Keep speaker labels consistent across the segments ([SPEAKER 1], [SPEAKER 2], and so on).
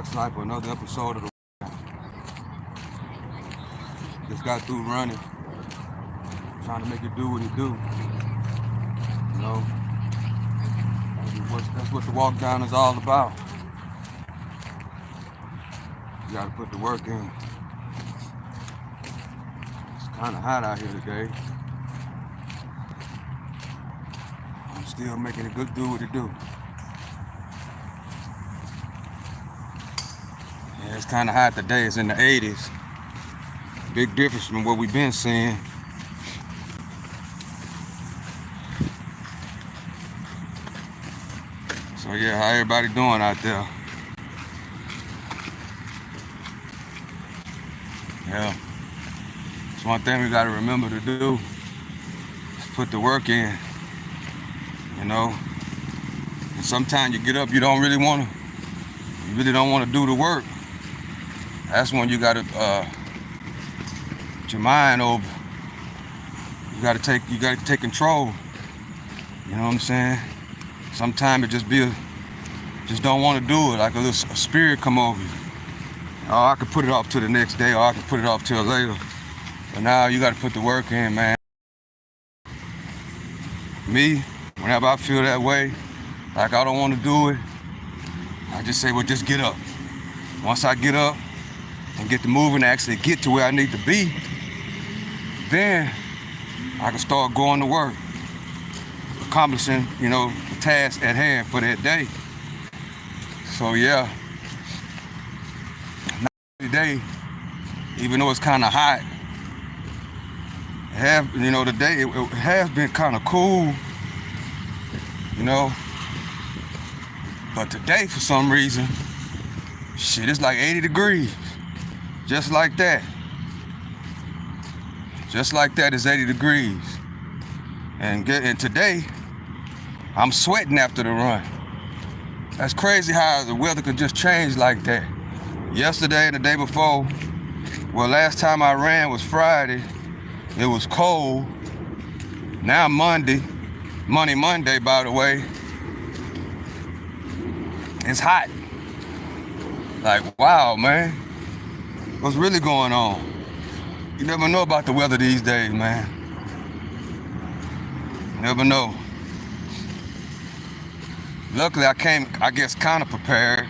[SPEAKER 1] Sniper, another episode of the just got through running, trying to make it do what it do. You know, that's what the walk down is all about. You gotta put the work in. It's kind of hot out here today. I'm still making it good do what it do. Yeah, it's kind of hot today. It's in the 80s. Big difference from what we've been seeing. So yeah, how everybody doing out there? Yeah, it's one thing we gotta remember to do is put the work in. You know, and sometimes you get up, you really don't want to do the work. That's when you gotta put your mind over. You gotta take control. You know what I'm saying? Sometimes it just don't want to do it, like a little spirit come over you. Oh, I could put it off till the next day, or I could put it off till later. But now you gotta put the work in, man. Me, whenever I feel that way, like I don't want to do it, I just say, well, just get up. Once I get up and get to moving, actually get to where I need to be, then I can start going to work, accomplishing, the task at hand for that day. So yeah, today, even though it's kind of hot, today it has been kind of cool, but today for some reason, shit, it's like 80 degrees, just like that. Just like that, it's 80 degrees. And today, I'm sweating after the run. That's crazy how the weather could just change like that. Yesterday and the day before, well, last time I ran was Friday. It was cold. Now Monday, by the way, it's hot. Like, wow, man. What's really going on? You never know about the weather these days, man. Never know. Luckily, I came, I guess, kind of prepared.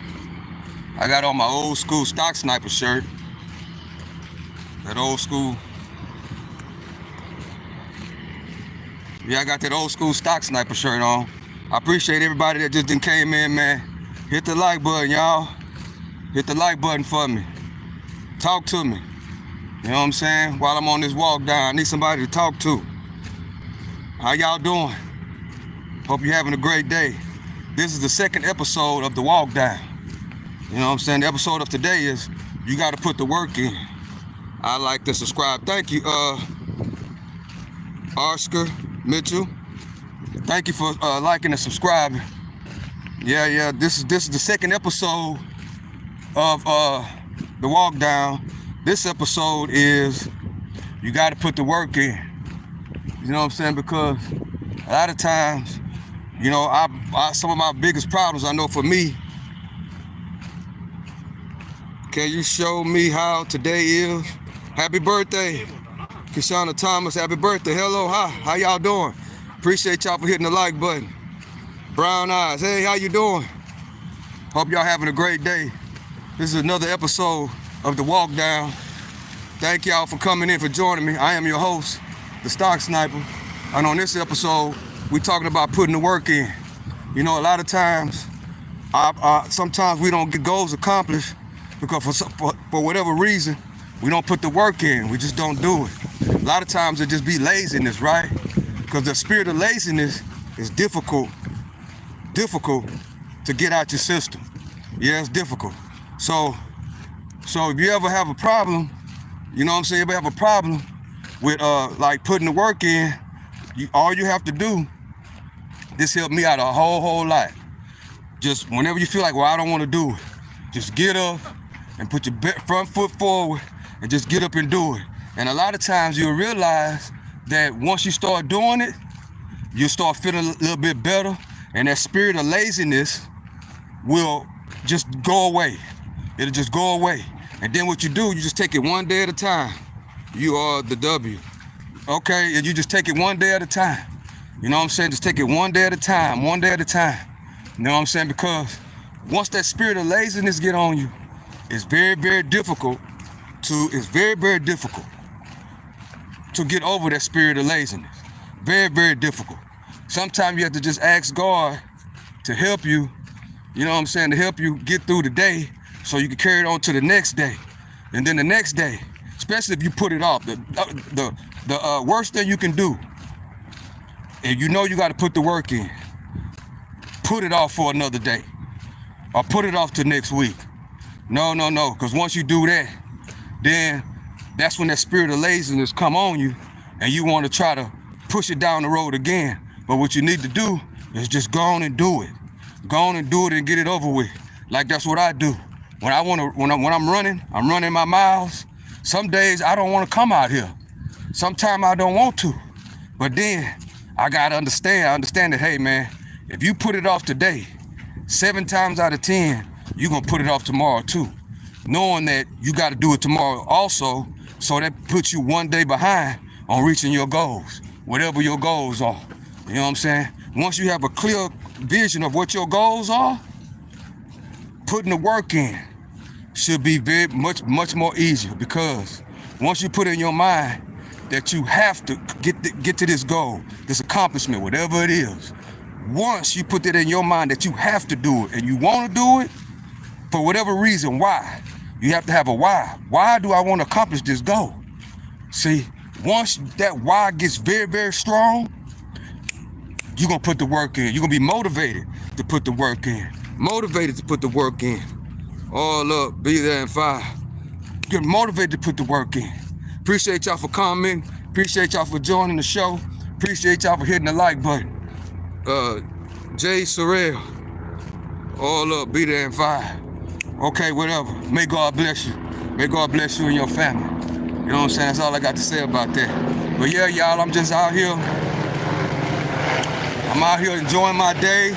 [SPEAKER 1] I got on my old school stock sniper shirt. That old school. Yeah, I got that old school stock sniper shirt on. I appreciate everybody that just came in, man. Hit the like button, y'all. Hit the like button for me. Talk to me. You know what I'm saying? While I'm on this walk down, I need somebody to talk to. How y'all doing? Hope you're having a great day. This is the second episode of the walk down. You know what I'm saying? The episode of today is you got to put the work in. I like to subscribe. Thank you, Oscar Mitchell. Thank you for liking and subscribing. Yeah. This is the second episode of the walk down. This episode is you got to put the work in. You know what I'm saying? Because a lot of times, some of my biggest problems, I know for me. Can you show me how today is? Happy birthday, Kishana Thomas. Happy birthday. Hello, hi. How y'all doing? Appreciate y'all for hitting the like button. Brown Eyes. Hey, how you doing? Hope y'all having a great day. This is another episode of the walk down. Thank y'all for coming in, for joining me. I am your host, the Stock Sniper. And on this episode, we're talking about putting the work in. A lot of times, sometimes we don't get goals accomplished because for whatever reason, we don't put the work in. We just don't do it. A lot of times it just be laziness, right? Because the spirit of laziness is difficult to get out your system. Yeah, it's difficult. So if you ever have a problem, you know what I'm saying? If you ever have a problem with like putting the work in, all you have to do, this helped me out a whole lot. Just whenever you feel like, well, I don't want to do it, just get up and put your front foot forward and just get up and do it. And a lot of times you'll realize that once you start doing it, you start feeling a little bit better, and that spirit of laziness will just go away. It'll just go away. And then what you do, you just take it one day at a time. You are the W. Okay, and you just take it one day at a time. You know what I'm saying? Just take it one day at a time, one day at a time. You know what I'm saying? Because once that spirit of laziness get on you, it's very, very difficult to get over that spirit of laziness. Very, very difficult. Sometimes you have to just ask God to help you, you know what I'm saying, to help you get through the day so you can carry it on to the next day. And then the next day, especially if you put it off, the worst thing you can do, if you know you got to put the work in, put it off for another day or put it off to next week. No, because once you do that, then that's when that spirit of laziness come on you and you want to try to push it down the road again. But what you need to do is just go on and do it. Go on and do it and get it over with. Like that's what I do. When I'm running my miles. Some days I don't want to come out here. Sometimes I don't want to. But then I gotta understand that, hey man, if you put it off today, 7 times out of 10, you're gonna put it off tomorrow too. Knowing that you gotta do it tomorrow also, so that puts you one day behind on reaching your goals, whatever your goals are. You know what I'm saying? Once you have a clear vision of what your goals are, putting the work in should be very much more easier, because once you put in your mind that you have to get to this goal, this accomplishment, whatever it is, once you put that in your mind that you have to do it and you want to do it, for whatever reason, why? You have to have a why. Why do I want to accomplish this goal? See, once that why gets very, very strong, you're going to put the work in. You're going to be motivated to put the work in. Motivated to put the work in. All up, be there in 5. Get motivated to put the work in. Appreciate y'all for commenting. Appreciate y'all for joining the show. Appreciate y'all for hitting the like button. Jay Sorrell. All up, be there in 5. Okay, whatever. May God bless you. May God bless you and your family. You know what I'm saying? That's all I got to say about that. But yeah, y'all, I'm just out here. I'm out here enjoying my day.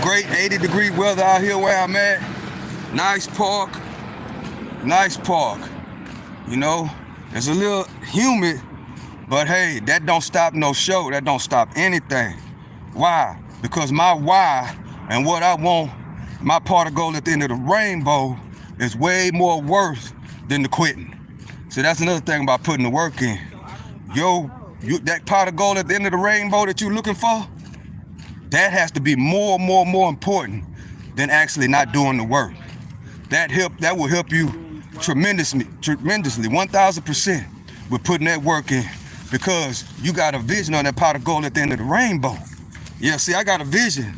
[SPEAKER 1] Great 80-degree weather out here where I'm at. Nice park. Nice park. You know, it's a little humid, but hey, that don't stop no show. That don't stop anything. Why? Because my why and what I want, my part of goal at the end of the rainbow, is way more worth than the quitting. So that's another thing about putting the work in. That pot of gold at the end of the rainbow that you're looking for, that has to be more important than actually not doing the work. That will help you tremendously, 1,000% with putting that work in, because you got a vision on that pot of gold at the end of the rainbow. Yeah, see, I got a vision,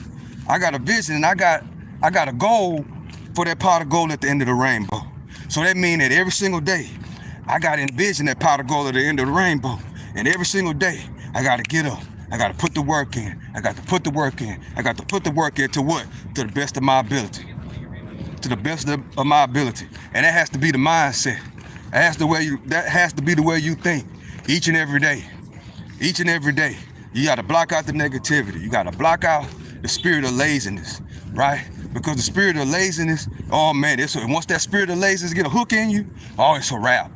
[SPEAKER 1] and I got a goal for that pot of gold at the end of the rainbow. So that means that every single day, I got to envision that pot of gold at the end of the rainbow. And every single day, I got to get up. I got to put the work in. I got to put the work in. I got to put the work in to what? To the best of my ability. To the best of my ability. And that has to be the mindset. That has to be the way you think each and every day. Each and every day. You got to block out the negativity. You got to block out the spirit of laziness, right? Because the spirit of laziness, oh man, once that spirit of laziness get a hook in you, oh, it's a wrap.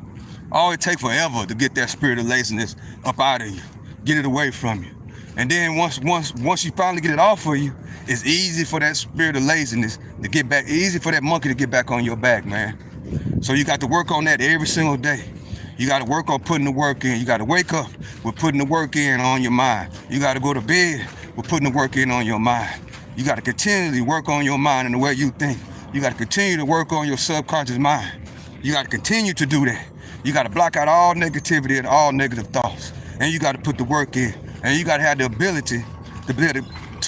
[SPEAKER 1] Oh, it takes forever to get that spirit of laziness up out of you, get it away from you. And then once you finally get it off of you, it's easy for that spirit of laziness to get back, easy for that monkey to get back on your back, man. So you got to work on that every single day. You got to work on putting the work in. You got to wake up with putting the work in on your mind. You got to go to bed with putting the work in on your mind. You got to continually work on your mind and the way you think. You got to continue to work on your subconscious mind. You got to continue to do that. You got to block out all negativity and all negative thoughts. And you got to put the work in. And you got to have the ability to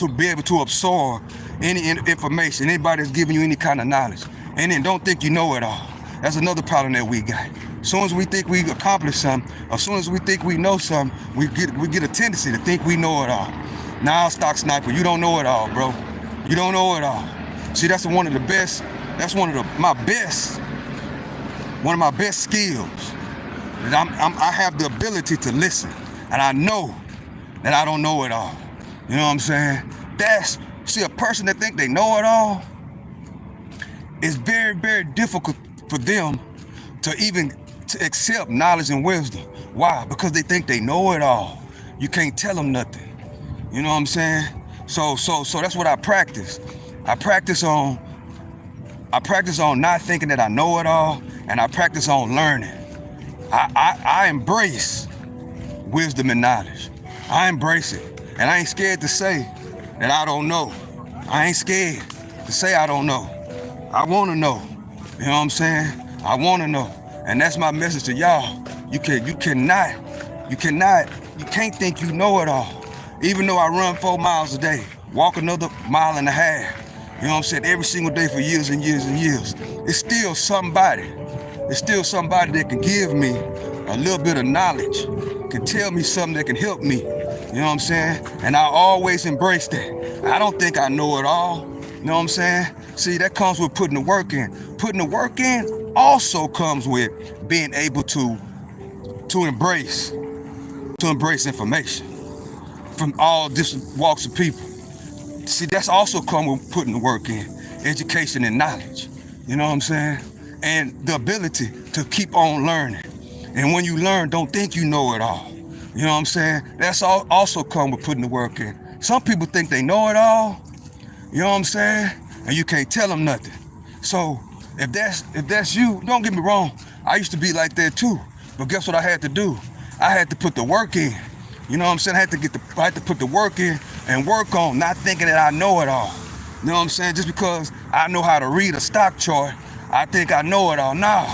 [SPEAKER 1] be able to absorb any information, anybody that's giving you any kind of knowledge. And then don't think you know it all. That's another problem that we got. As soon as we think we accomplished something, as soon as we think we know something, we get a tendency to think we know it all. Now, stock sniper, you don't know it all, bro. You don't know it all. See, that's one of my best skills. I have the ability to listen, and I know that I don't know it all. You know what I'm saying? See, a person that think they know it all, it's very, very difficult for them to even to accept knowledge and wisdom. Why? Because they think they know it all. You can't tell them nothing. You know what I'm saying? So that's what I practice. I practice on not thinking that I know it all, and I practice on learning. I embrace wisdom and knowledge. I embrace it. And I ain't scared to say that I don't know. I ain't scared to say I don't know. I want to know. You know what I'm saying? I want to know. And that's my message to y'all. You can't think you know it all. Even though I run 4 miles a day, walk another mile and a half, you know what I'm saying, every single day for years and years and years, it's still somebody that can give me a little bit of knowledge, can tell me something that can help me, you know what I'm saying? And I always embrace that. I don't think I know it all, you know what I'm saying? See, that comes with putting the work in. Putting the work in also comes with being able to embrace information from all different walks of people. See, that's also come with putting the work in, education and knowledge, you know what I'm saying? And the ability to keep on learning. And when you learn, don't think you know it all. You know what I'm saying? That's also come with putting the work in. Some people think they know it all, you know what I'm saying? And you can't tell them nothing. So if that's you, don't get me wrong, I used to be like that too. But guess what I had to do? I had to put the work in. You know what I'm saying? I had to put the work in and work on not thinking that I know it all. You know what I'm saying? Just because I know how to read a stock chart, I think I know it all. No,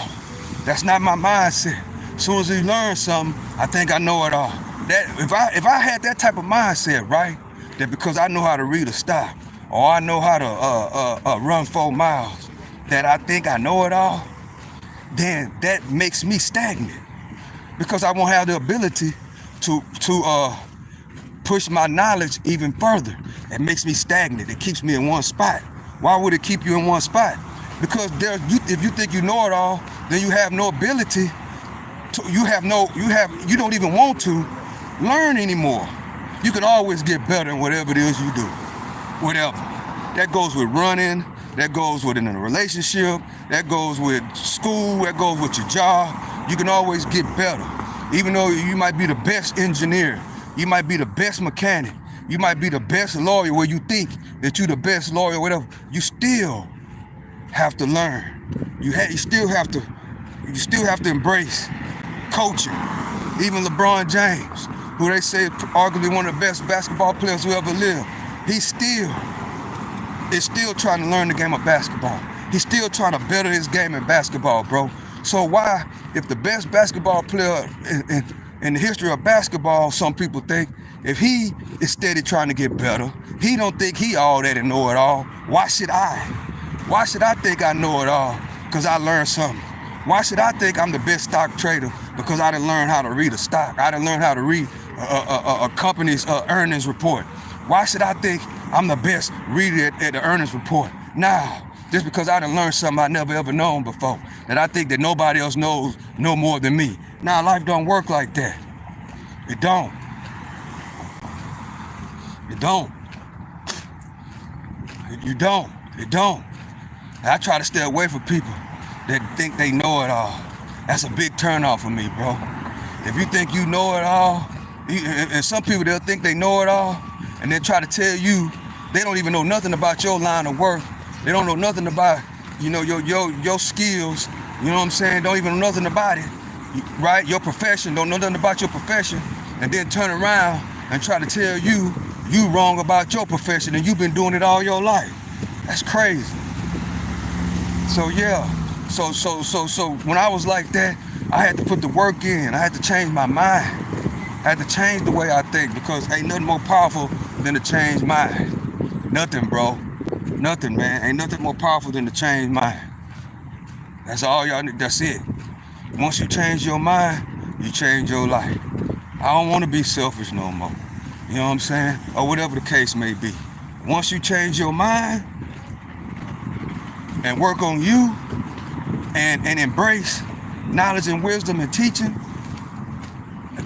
[SPEAKER 1] that's not my mindset. As soon as you learn something, I think I know it all. That if I had that type of mindset, right? That because I know how to read a stock or I know how to run 4 miles, that I think I know it all, then that makes me stagnant. Because I won't have the ability to push my knowledge even further. It makes me stagnant. It keeps me in one spot. Why would it keep you in one spot? Because if you think you know it all, then you have no ability to, you don't even want to learn anymore. You can always get better in whatever it is you do. Whatever. That goes with running, that goes with in a relationship, that goes with school, that goes with your job. You can always get better. Even though you might be the best engineer, you might be the best mechanic, you might be the best lawyer, where you think that you're the best lawyer, whatever, you still have to learn. You still have to embrace coaching. Even LeBron James, who they say arguably one of the best basketball players who ever lived, is still trying to learn the game of basketball. He's still trying to better his game in basketball, bro. So why, if the best basketball player in the history of basketball, some people think, if he is steady trying to get better, he don't think he all that and know it all, why should I? Why should I think I know it all? Because I learned something. Why should I think I'm the best stock trader? Because I didn't learn how to read a stock. I didn't learn how to read a company's earnings report. Why should I think I'm the best reader at the earnings report? Nah, just because I done learned something I never ever known before, that I think that nobody else knows no more than me. Nah, life don't work like that. It don't. It don't. You don't. It don't. I try to stay away from people that think they know it all. That's a big turnoff for me, bro. If you think you know it all, and some people, they'll think they know it all, and then try to tell you they don't even know nothing about your line of work. They don't know nothing about, your skills. You know what I'm saying? Don't even know nothing about it, right? Your profession, don't know nothing about your profession, and then turn around and try to tell you wrong about your profession, and you've been doing it all your life. That's crazy. So yeah, so when I was like that, I had to put the work in. I had to change my mind. I had to change the way I think, because ain't nothing more powerful than to change mind. Nothing, bro. Nothing, man. Ain't nothing more powerful than to change mind. That's all y'all need. That's it. Once you change your mind, you change your life. I don't want to be selfish no more. You know what I'm saying? Or whatever the case may be. Once you change your mind and work on you and embrace knowledge and wisdom and teaching,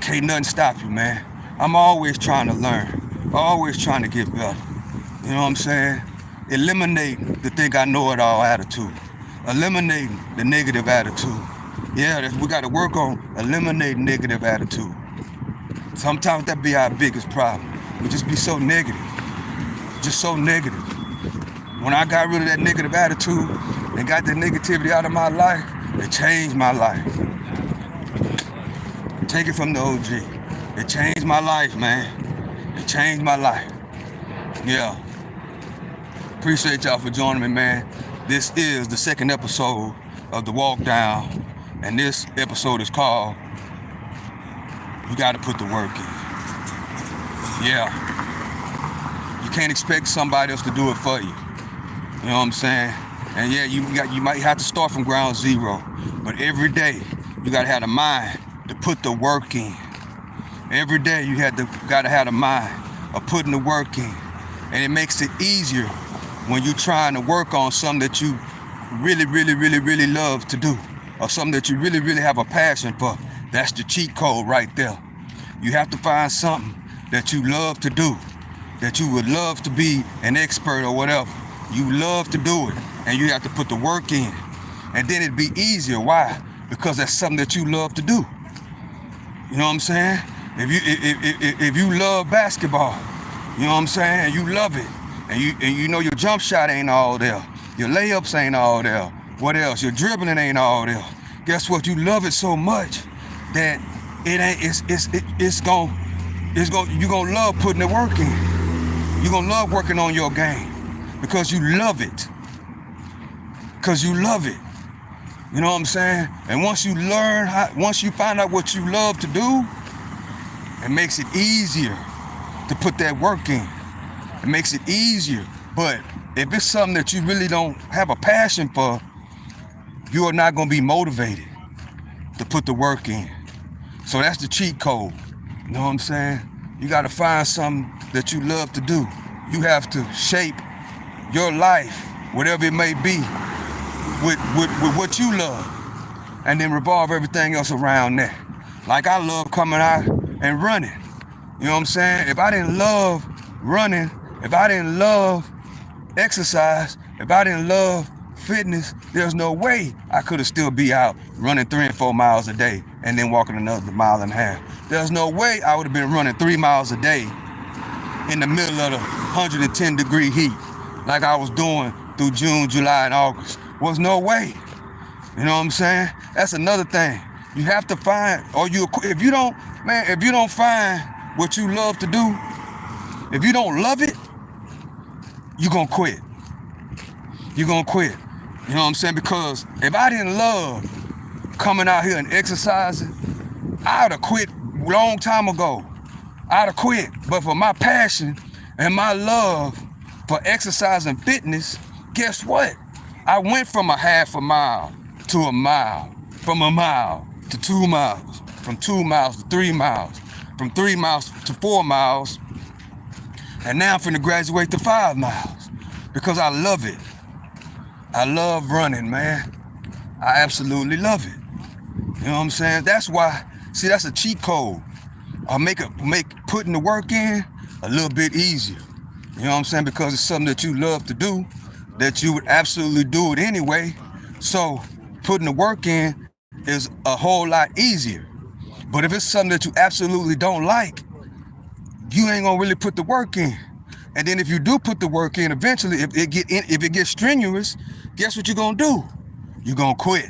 [SPEAKER 1] can't nothing stop you, man. I'm always trying to learn. Always trying to get better. You know what I'm saying? Eliminate the think I know it all attitude. eliminating the negative attitude. Yeah, we got to work on eliminating negative attitude. Sometimes that be our biggest problem. We just be so negative, just so negative. When I got rid of that negative attitude and got that negativity out of my life, it changed my life. Take it from the OG. It changed my life, man. It changed my life. Yeah. Appreciate y'all for joining me, man. This is the second episode of The Walk Down, and this episode is called You Gotta Put the Work In. Yeah. You can't expect somebody else to do it for you. You know what I'm saying? And yeah, you might have to start from ground zero, but every day you gotta have the mind to put the work in. Every day you gotta have the mind of putting the work in, and it makes it easier when you're trying to work on something that you really love to do, or something that you really have a passion for. That's the cheat code right there. You have to find something that you love to do, that you would love to be an expert or whatever. You love to do it, and you have to put the work in, and then it'd be easier. Why? Because that's something that you love to do. You know what I'm saying? If you love basketball, you know what I'm saying, and you love it, and you know your jump shot ain't all there, your layups ain't all there, what else? Your dribbling ain't all there. Guess what? You love it so much that you're gonna love putting the work in. You're gonna love working on your game because you love it. Because you love it. You know what I'm saying? And once you find out what you love to do, it makes it easier to put that work in. It makes it easier. But if it's something that you really don't have a passion for, you are not going to be motivated to put the work in. So that's the cheat code. You know what I'm saying? You got to find something that you love to do. You have to shape your life, whatever it may be, with what you love, and then revolve everything else around that. Like I love coming out and running. You know what I'm saying? If I didn't love running, if I didn't love exercise, if I didn't love fitness, there's no way I could have still be out running 3 and 4 miles a day and then walking another mile and a half. There's no way I would have been running 3 miles a day in the middle of the 110-degree heat like I was doing through June, July, and August. Was no way. You know what I'm saying? That's another thing. You have to find, if you don't find what you love to do, if you don't love it, you're gonna quit. You're gonna quit. You know what I'm saying? Because if I didn't love coming out here and exercising, I'd have quit a long time ago. I'd have quit. But for my passion and my love for exercise and fitness, guess what? I went from a half a mile to a mile, from a mile to 2 miles, from 2 miles to 3 miles, from 3 miles to 4 miles, and now I'm finna graduate to 5 miles because I love it. I love running, man. I absolutely love it. You know what I'm saying? That's why, see, that's a cheat code. I'll make putting the work in a little bit easier. You know what I'm saying? Because it's something that you love to do, that you would absolutely do it anyway. So putting the work in is a whole lot easier. But if it's something that you absolutely don't like, you ain't gonna really put the work in. And then if you do put the work in, eventually, if it gets strenuous, guess what you're gonna do? You're gonna quit.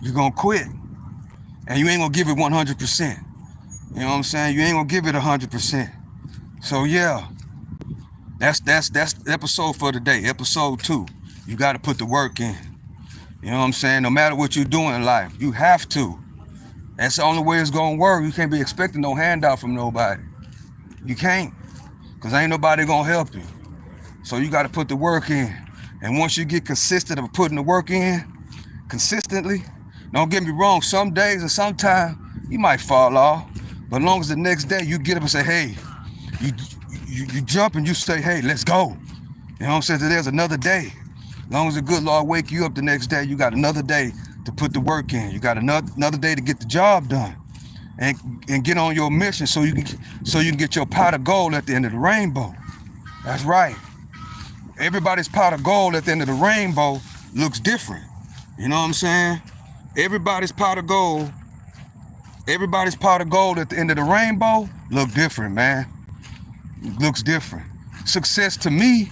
[SPEAKER 1] You're gonna quit. And you ain't gonna give it 100%. You know what I'm saying? You ain't gonna give it 100%. So yeah. That's the episode for today, episode 2. You got to put the work in. You know what I'm saying? No matter what you're doing in life, you have to. That's the only way it's going to work. You can't be expecting no handout from nobody. You can't, because ain't nobody going to help you. So you got to put the work in. And once you get consistent of putting the work in, consistently, don't get me wrong, some days and sometimes you might fall off. But as long as the next day you get up and say, hey, you jump and you say, hey, let's go. You know what I'm saying? So there's another day. As long as the good Lord wake you up the next day, you got another day to put the work in. You got another day to get the job done and get on your mission so you can get your pot of gold at the end of the rainbow. That's right. Everybody's pot of gold at the end of the rainbow looks different. You know what I'm saying? Everybody's pot of gold, everybody's pot of gold at the end of the rainbow look different, man. Looks different. Success to me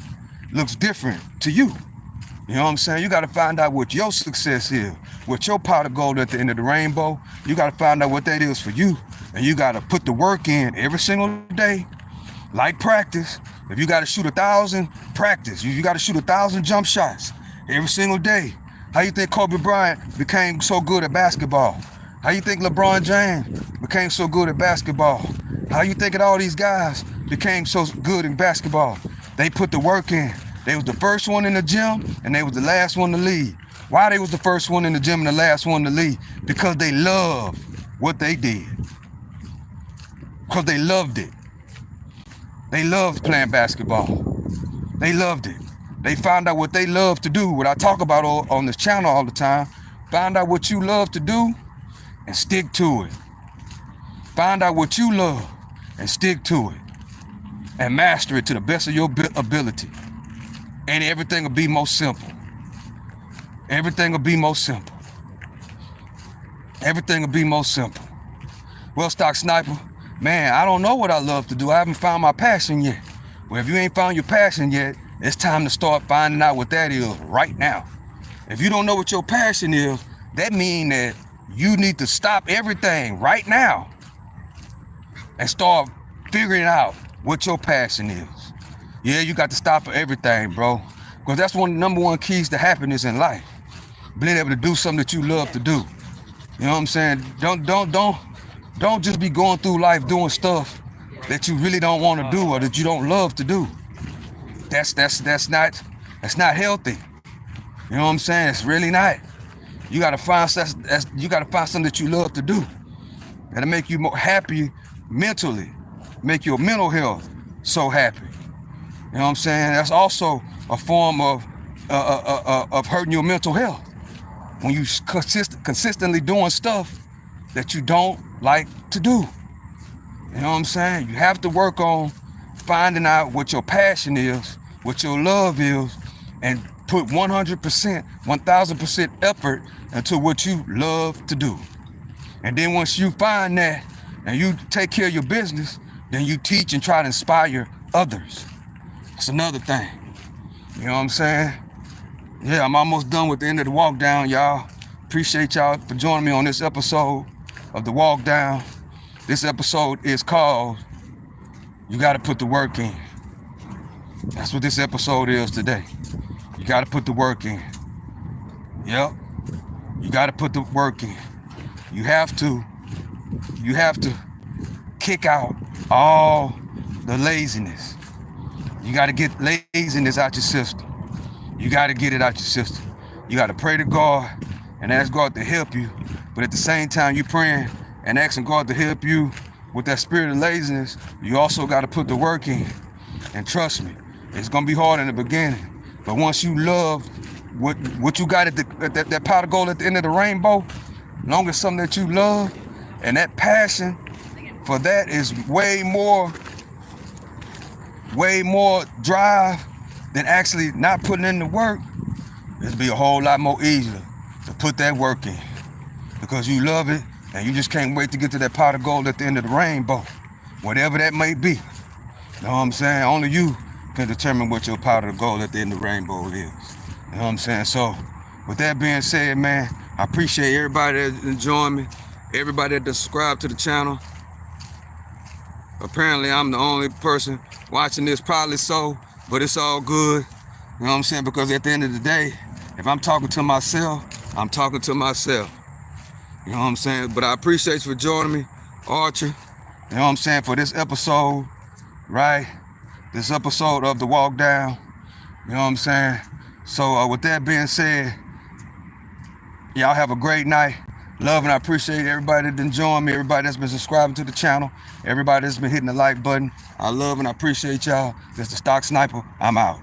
[SPEAKER 1] looks different to you. You know what I'm saying? You got to find out what your success is, what your pot of gold at the end of the rainbow. You got to find out what that is for you. And you got to put the work in every single day, like practice. If you got to shoot 1,000, practice. You got to shoot 1,000 jump shots every single day. How you think Kobe Bryant became so good at basketball? How you think LeBron James became so good at basketball? How you think that all these guys became so good in basketball? They put the work in. They was the first one in the gym, and they was the last one to leave. Why they was the first one in the gym and the last one to leave? Because they loved what they did. Because they loved it. They loved playing basketball. They loved it. They found out what they love to do, what I talk about on this channel all the time. Find out what you love to do and stick to it. Find out what you love and stick to it. And master it to the best of your ability. And everything will be more simple. Everything will be more simple. Everything will be more simple. Well, Stock Sniper, man, I don't know what I love to do. I haven't found my passion yet. Well, if you ain't found your passion yet, it's time to start finding out what that is right now. If you don't know what your passion is, that means that you need to stop everything right now and start figuring out what your passion is. Yeah, you got to stop everything, bro. Because that's one of the number one keys to happiness in life. Being able to do something that you love to do. You know what I'm saying? Don't just be going through life doing stuff that you really don't want to do or that you don't love to do. That's not healthy. You know what I'm saying? It's really not. You gotta find something that you love to do. That'll make you more happy mentally, make your mental health so happy. You know what I'm saying? That's also a form of hurting your mental health. When you consistently doing stuff that you don't like to do. You know what I'm saying? You have to work on finding out what your passion is, what your love is, and put 100%, 1,000% effort into what you love to do. And then once you find that and you take care of your business, then you teach and try to inspire others. That's another thing. You know what I'm saying? Yeah, I'm almost done with the end of the walk down, y'all. Appreciate y'all for joining me on this episode of the walk down. This episode is called You Gotta Put the Work In. That's what this episode is today. You gotta put the work in. Yep. You gotta put the work in. You have to kick out all the laziness. You gotta get laziness out your system. You gotta get it out your system. You gotta pray to God and ask God to help you. But at the same time you praying and asking God to help you with that spirit of laziness, you also gotta put the work in. And trust me, it's gonna be hard in the beginning. But once you love what you got at that pot of gold at the end of the rainbow, long as something that you love, and that passion for that is way more drive than actually not putting in the work, it'll be a whole lot more easier to put that work in. Because you love it, and you just can't wait to get to that pot of gold at the end of the rainbow, whatever that may be. You know what I'm saying? Only you can determine what your pot of gold at the end of the rainbow is. You know what I'm saying? So, with that being said, man, I appreciate everybody that enjoying me, everybody that subscribed to the channel. Apparently, I'm the only person watching this, probably so, but it's all good. You know what I'm saying? Because at the end of the day, if I'm talking to myself, I'm talking to myself. You know what I'm saying? But I appreciate you for joining me, Archer. You know what I'm saying? For this episode, right? This episode of The Walk Down. You know what I'm saying? So with that being said, y'all have a great night. Love and I appreciate everybody that's been joining me, everybody that's been subscribing to the channel, everybody that's been hitting the like button. I love and I appreciate y'all. This is the Stock Sniper. I'm out.